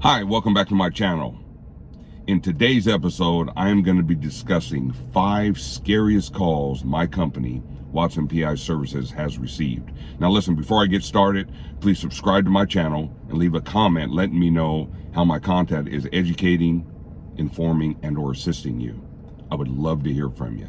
Hi, welcome back to my channel. In today's episode, I am going to be discussing 5 scariest calls my company, Watson PI Services, has received. Now listen, before I get started, please subscribe to my channel and leave a comment letting me know how my content is educating, informing, and or assisting you. I would love to hear from you.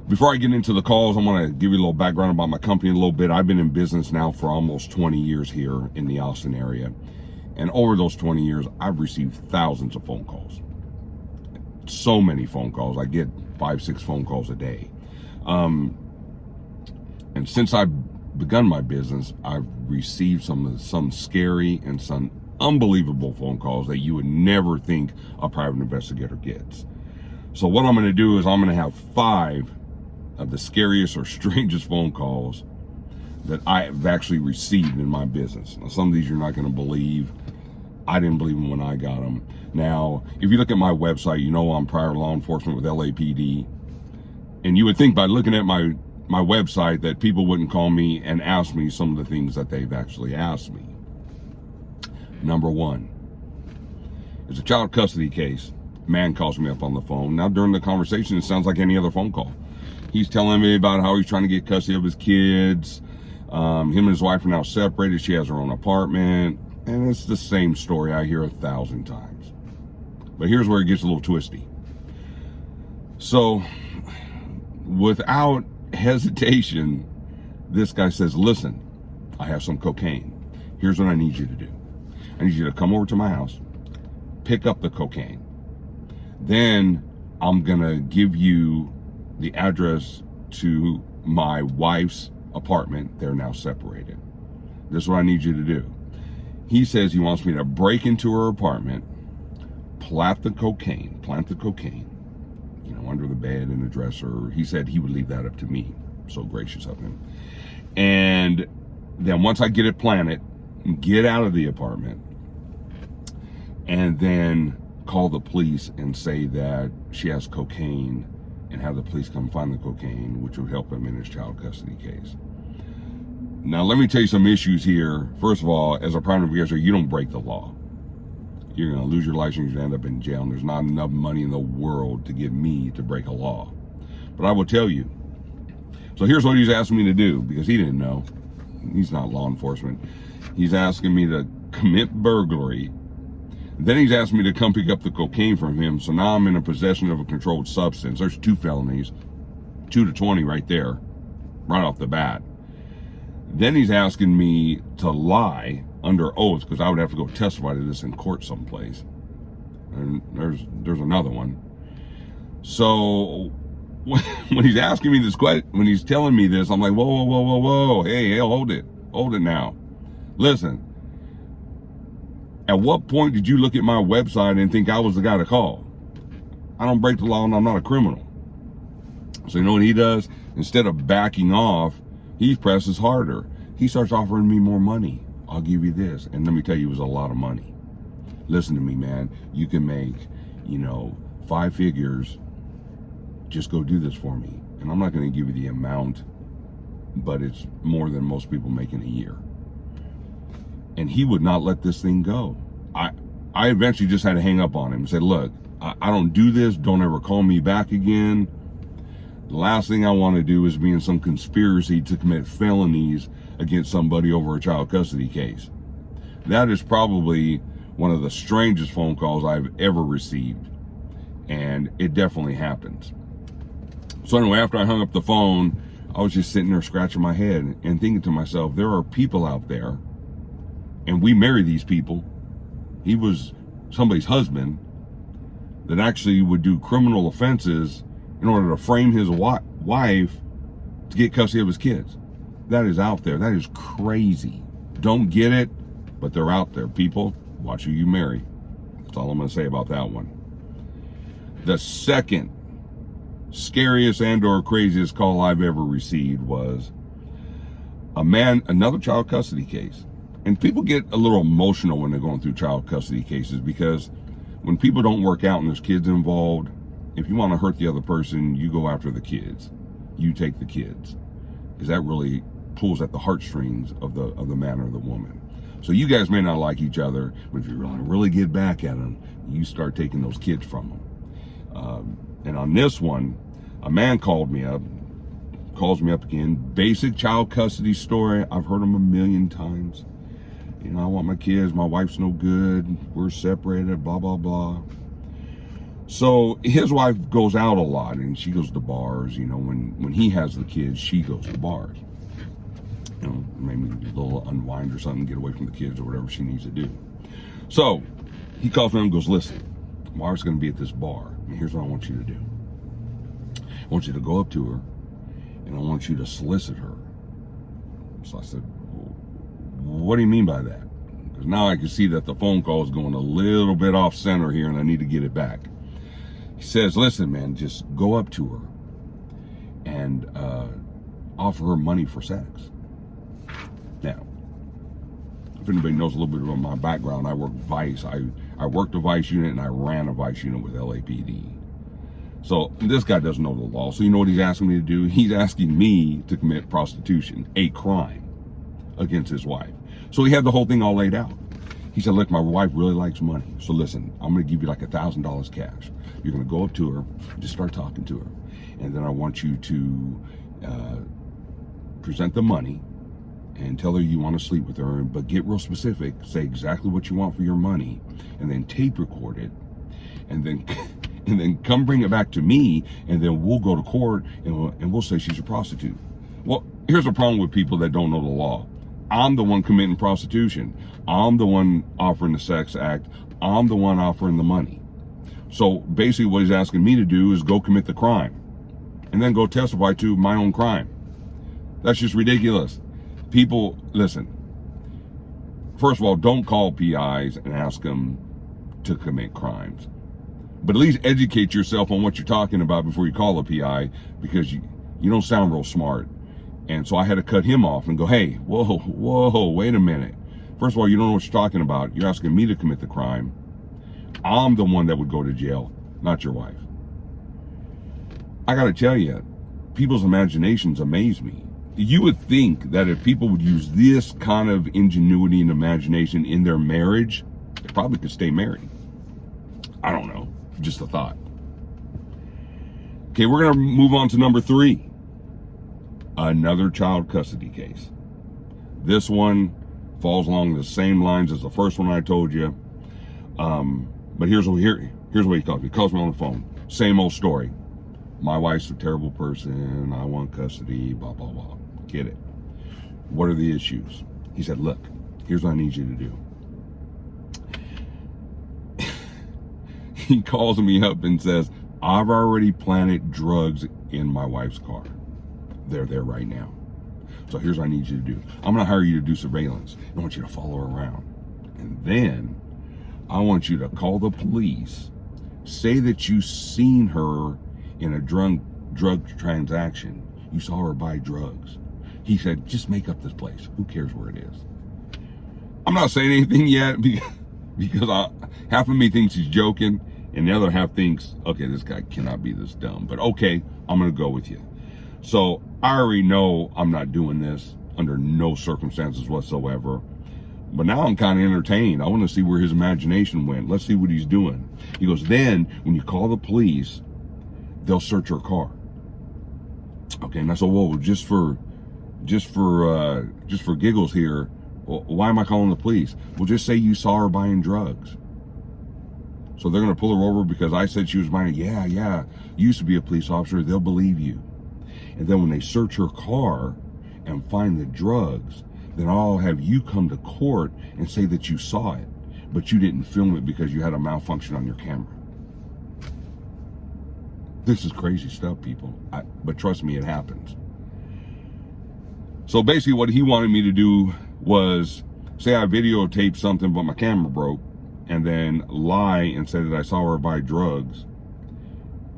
Before I get into the calls, I want to give you a little background about my company a little bit. I've been in business now for almost 20 years here in the Austin area. And over those 20 years, I've received thousands of phone calls. So many phone calls. I get 5-6 phone calls a day. And since I've begun my business, I've received some scary and some unbelievable phone calls that you would never think a private investigator gets. So what I'm going to do is I'm going to have 5 of the scariest or strangest phone calls that I have actually received in my business. Now, some of these you're not going to believe. I didn't believe them when I got them. Now, if you look at my website, you know I'm prior law enforcement with LAPD. And you would think by looking at my website that people wouldn't call me and ask me some of the things that they've actually asked me. Number 1, it's a child custody case. Man calls me up on the phone. Now, during the conversation, it sounds like any other phone call. He's telling me about how he's trying to get custody of his kids. Him and his wife are now separated. She has her own apartment. And it's the same story I hear 1,000 times. But here's where it gets a little twisty. So, without hesitation, this guy says, listen, I have some cocaine. Here's what I need you to do. I need you to come over to my house, pick up the cocaine. Then I'm going to give you the address to my wife's apartment. They're now separated. This is what I need you to do. He says he wants me to break into her apartment, plant the cocaine, under the bed in the dresser. He said he would leave that up to me. So gracious of him. And then once I get it planted, get out of the apartment, and then call the police and say that she has cocaine, and have the police come find the cocaine, which would help him in his child custody case. Now, let me tell you some issues here. First of all, as a private investigator, you don't break the law. You're going to lose your license, you're going to end up in jail, and there's not enough money in the world to get me to break a law. But I will tell you. So here's what he's asking me to do, because he didn't know. He's not law enforcement. He's asking me to commit burglary. Then he's asking me to come pick up the cocaine from him. So now I'm in a possession of a controlled substance. There's 2 felonies, 2 to 20 right there, right off the bat. Then he's asking me to lie under oath, because I would have to go testify to this in court someplace. And there's another one. So when he's asking me this question, when he's telling me this, I'm like, whoa, hey, hold it now. Listen. At what point did you look at my website and think I was the guy to call? I don't break the law and I'm not a criminal. So you know what he does? Instead of backing off, he presses harder. He starts offering me more money. I'll give you this. And let me tell you, it was a lot of money. Listen to me, man. You can make, 5 figures. Just go do this for me. And I'm not going to give you the amount, but it's more than most people make in a year. And he would not let this thing go. I eventually just had to hang up on him and say, look, I don't do this. Don't ever call me back again. The last thing I want to do is be in some conspiracy to commit felonies against somebody over a child custody case. That is probably one of the strangest phone calls I've ever received. And it definitely happens. So anyway, after I hung up the phone, I was just sitting there scratching my head and thinking to myself, there are people out there, and we marry these people. He was somebody's husband that actually would do criminal offenses in order to frame his wife to get custody of his kids. That is out there. That is crazy. Don't get it, but they're out there. People, watch who you marry. That's all I'm going to say about that one. The second scariest and or craziest call I've ever received was another child custody case. And people get a little emotional when they're going through child custody cases, because when people don't work out and there's kids involved, if you want to hurt the other person, you go after the kids. You take the kids, because that really pulls at the heartstrings of the man or the woman. So you guys may not like each other, but if you want to really get back at them, you start taking those kids from them. And on this one, a man calls me up again. Basic child custody story. I've heard them a million times. You know, I want my kids. My wife's no good. We're separated, blah, blah, blah. So his wife goes out a lot, and she goes to bars. You know, when he has the kids, she goes to bars. You know, maybe a little unwind or something, get away from the kids or whatever she needs to do. So he calls me and goes, listen, my wife's going to be at this bar, and here's what I want you to do. I want you to go up to her, and I want you to solicit her. So I said, what do you mean by that? Because now I can see that the phone call is going a little bit off center here, and I need to get it back. He says, listen, man, just go up to her and offer her money for sex. Now, if anybody knows a little bit about my background, I work Vice. I worked a Vice unit, and I ran a Vice unit with LAPD. So this guy doesn't know the law. So you know what he's asking me to do? He's asking me to commit prostitution, a crime against his wife. So he had the whole thing all laid out. He said, look, my wife really likes money. So listen, I'm going to give you like $1,000 cash. You're going to go up to her, just start talking to her. And then I want you to present the money and tell her you want to sleep with her, but get real specific, say exactly what you want for your money, and then tape record it, and then come bring it back to me, and then we'll go to court, and we'll say she's a prostitute. Well, here's the problem with people that don't know the law. I'm the one committing prostitution. I'm the one offering the sex act. I'm the one offering the money. So basically what he's asking me to do is go commit the crime and then go testify to my own crime. That's just ridiculous. People, listen, first of all, don't call PIs and ask them to commit crimes. But at least educate yourself on what you're talking about before you call a PI, because you don't sound real smart. And so I had to cut him off and go, hey, whoa, wait a minute. First of all, you don't know what you're talking about. You're asking me to commit the crime. I'm the one that would go to jail, not your wife. I got to tell you, people's imaginations amaze me. You would think that if people would use this kind of ingenuity and imagination in their marriage, they probably could stay married. I don't know. Just a thought. Okay, we're going to move on to number 3. Another child custody case. This one falls along the same lines as the first one I told you. But here's what he calls me. He calls me on the phone. Same old story. My wife's a terrible person. I want custody, blah, blah, blah. Get it. What are the issues? He said, look, here's what I need you to do. He calls me up and says, I've already planted drugs in my wife's car. They're there right now. So here's what I need you to do. I'm going to hire you to do surveillance. I want you to follow her around. And then I want you to call the police. Say that you seen her in a drug transaction. You saw her buy drugs. He said, just make up this place. Who cares where it is? I'm not saying anything yet because half of me thinks he's joking and the other half thinks, okay, this guy cannot be this dumb. But okay, I'm going to go with you. So I already know I'm not doing this under no circumstances whatsoever. But now I'm kind of entertained. I want to see where his imagination went. Let's see what he's doing. He goes, then when you call the police, they'll search her car. Okay, and I said, whoa, just for giggles here, well, why am I calling the police? Well, just say you saw her buying drugs. So they're going to pull her over because I said she was buying. Yeah, you used to be a police officer. They'll believe you. And then when they search her car and find the drugs, then I'll have you come to court and say that you saw it, but you didn't film it because you had a malfunction on your camera. This is crazy stuff, people. But trust me, it happens. So basically what he wanted me to do was say I videotaped something but my camera broke, and then lie and say that I saw her buy drugs.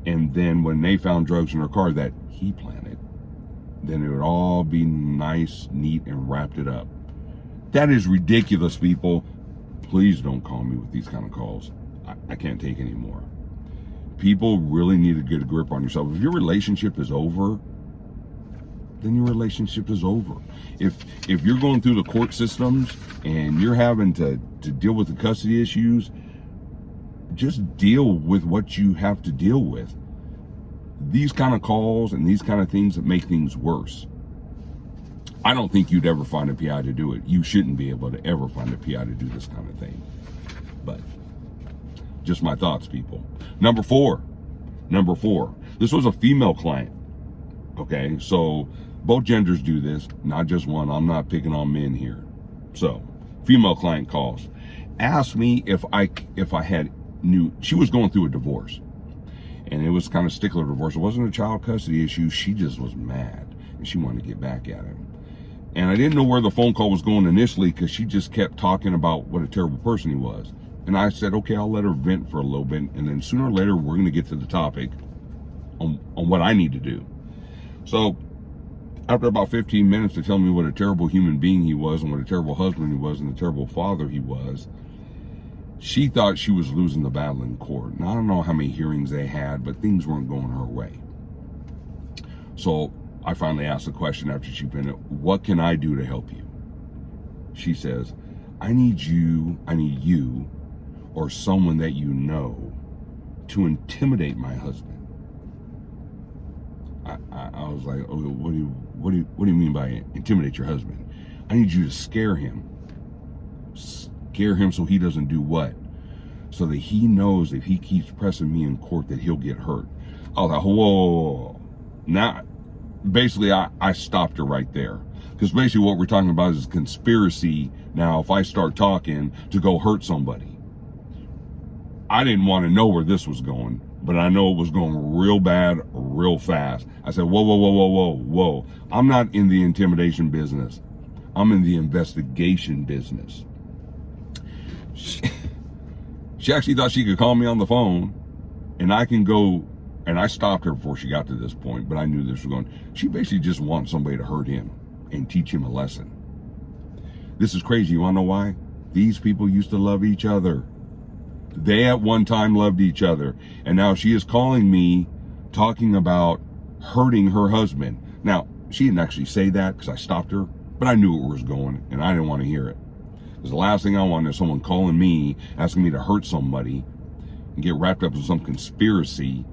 And then when they found drugs in her car that he planted, then it would all be nice, neat, and wrapped it up. That is ridiculous, people. Please don't call me with these kind of calls. I can't take any more. People really need to get a grip on yourself. If your relationship is over, then your relationship is over. If you're going through the court systems and you're having to deal with the custody issues, just deal with what you have to deal with. These kind of calls and these kind of things that make things worse. I don't think you'd ever find a PI to do it. You shouldn't be able to ever find a PI to do this kind of thing. But just my thoughts, people. Number four. This was a female client. Okay, so both genders do this, not just one. I'm not picking on men here. So, female client calls, asked me if I had knew she was going through a divorce, and it was kind of stickler divorce. It wasn't a child custody issue. She just was mad and she wanted to get back at him. And I didn't know where the phone call was going initially because she just kept talking about what a terrible person he was. And I said, okay, I'll let her vent for a little bit, and then sooner or later we're going to get to the topic on what I need to do. So after about 15 minutes to tell me what a terrible human being he was and what a terrible husband he was and a terrible father he was, she thought she was losing the battle in court. Now, I don't know how many hearings they had, but things weren't going her way. So I finally asked the question after she finished, what can I do to help you? She says, I need you or someone that you know to intimidate my husband. I was like, oh, what do you mean by intimidate your husband? I need you to scare him so he doesn't do what? So that he knows if he keeps pressing me in court that he'll get hurt. I was like, whoa. Now, basically, I stopped her right there. Because basically what we're talking about is conspiracy now if I start talking to go hurt somebody. I didn't want to know where this was going, but I know it was going real bad, real fast. I said, whoa. I'm not in the intimidation business. I'm in the investigation business. She actually thought she could call me on the phone and I can go, and I stopped her before she got to this point, but I knew this was going. She basically just wants somebody to hurt him and teach him a lesson. This is crazy. You want to know why? These people used to love each other. They at one time loved each other. And now she is calling me talking about hurting her husband. Now, she didn't actually say that because I stopped her, but I knew where it was going and I didn't want to hear it. Because the last thing I want is someone calling me, asking me to hurt somebody and get wrapped up in some conspiracy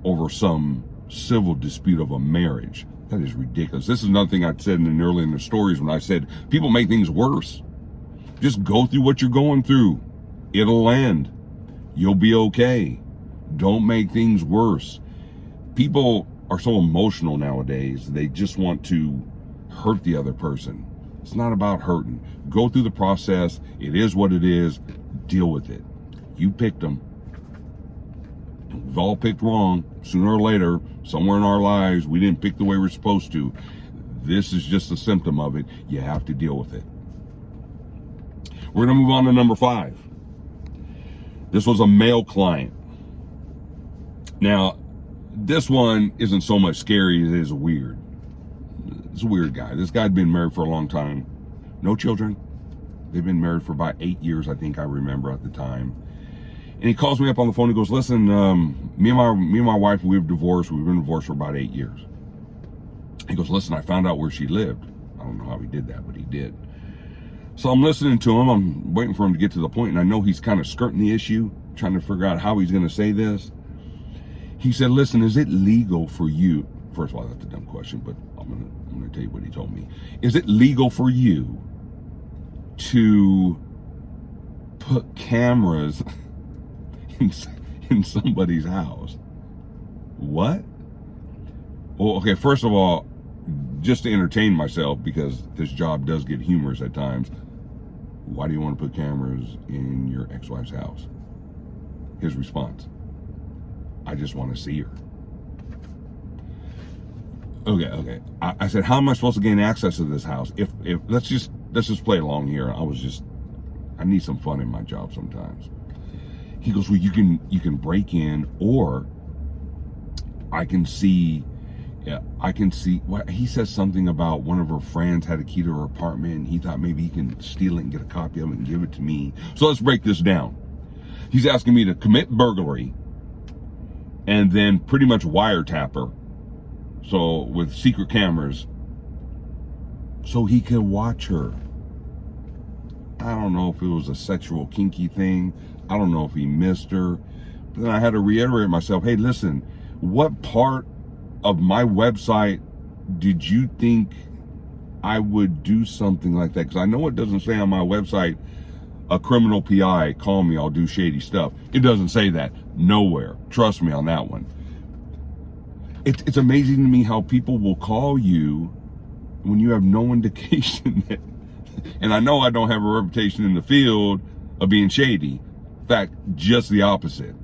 over some civil dispute of a marriage. That is ridiculous. This is another thing I said earlier in the stories when I said people make things worse. Just go through what you're going through. It'll end. You'll be okay. Don't make things worse. People are so emotional nowadays. They just want to hurt the other person. It's not about hurting. Go through the process. It is what it is. Deal with it. You picked them. We've all picked wrong. Sooner or later, somewhere in our lives, we didn't pick the way we're supposed to. This is just a symptom of it. You have to deal with it. We're going to move on to number 5. This was a male client. Now, this one isn't so much scary as it is weird. It's a weird guy. This guy'd been married for a long time. No children. They've been married for about 8 years, I think I remember at the time. And he calls me up on the phone. He goes, listen, me and my wife, we've divorced. We've been divorced for about 8 years. He goes, listen, I found out where she lived. I don't know how he did that, but he did. So I'm listening to him. I'm waiting for him to get to the point, and I know he's kind of skirting the issue, trying to figure out how he's going to say this. He said, listen, is it legal for you? First of all, that's a dumb question, but I'm going to tell you what he told me. Is it legal for you to put cameras in somebody's house? What? Well, okay, first of all, just to entertain myself, because this job does get humorous at times, why do you want to put cameras in your ex-wife's house? His response, I just want to see her. Okay. I said, how am I supposed to gain access to this house? If let's just play along here. I need some fun in my job sometimes. He goes, well, you can break in, or I can see. What he says something about one of her friends had a key to her apartment, and he thought maybe he can steal it and get a copy of it and give it to me. So let's break this down. He's asking me to commit burglary and then pretty much wiretap her So with secret cameras, so he could watch her. I don't know if it was a sexual kinky thing. I don't know if he missed her. But then I had to reiterate myself, hey, listen, what part of my website did you think I would do something like that? Because I know it doesn't say on my website, a criminal PI, call me, I'll do shady stuff. It doesn't say that nowhere. Trust me on that one. It's amazing to me how people will call you when you have no indication that, and I know I don't have a reputation in the field of being shady. In fact, just the opposite.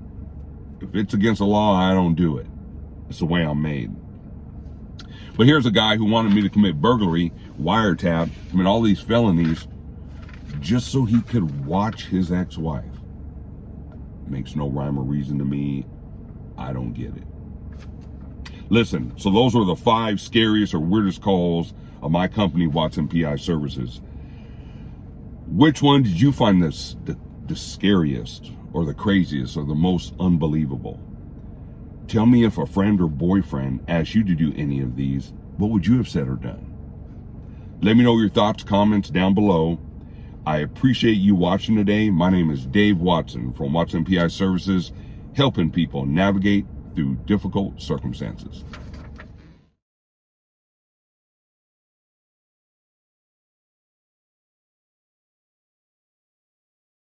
If it's against the law, I don't do it. It's the way I'm made. But here's a guy who wanted me to commit burglary, wiretap, commit all these felonies just so he could watch his ex-wife. Makes no rhyme or reason to me. I don't get it. Listen, so those were the 5 scariest or weirdest calls of my company, Watson PI Services. Which one did you find the scariest or the craziest or the most unbelievable? Tell me if a friend or boyfriend asked you to do any of these, what would you have said or done? Let me know your thoughts, comments down below. I appreciate you watching today. My name is Dave Watson from Watson PI Services, helping people navigate through difficult circumstances.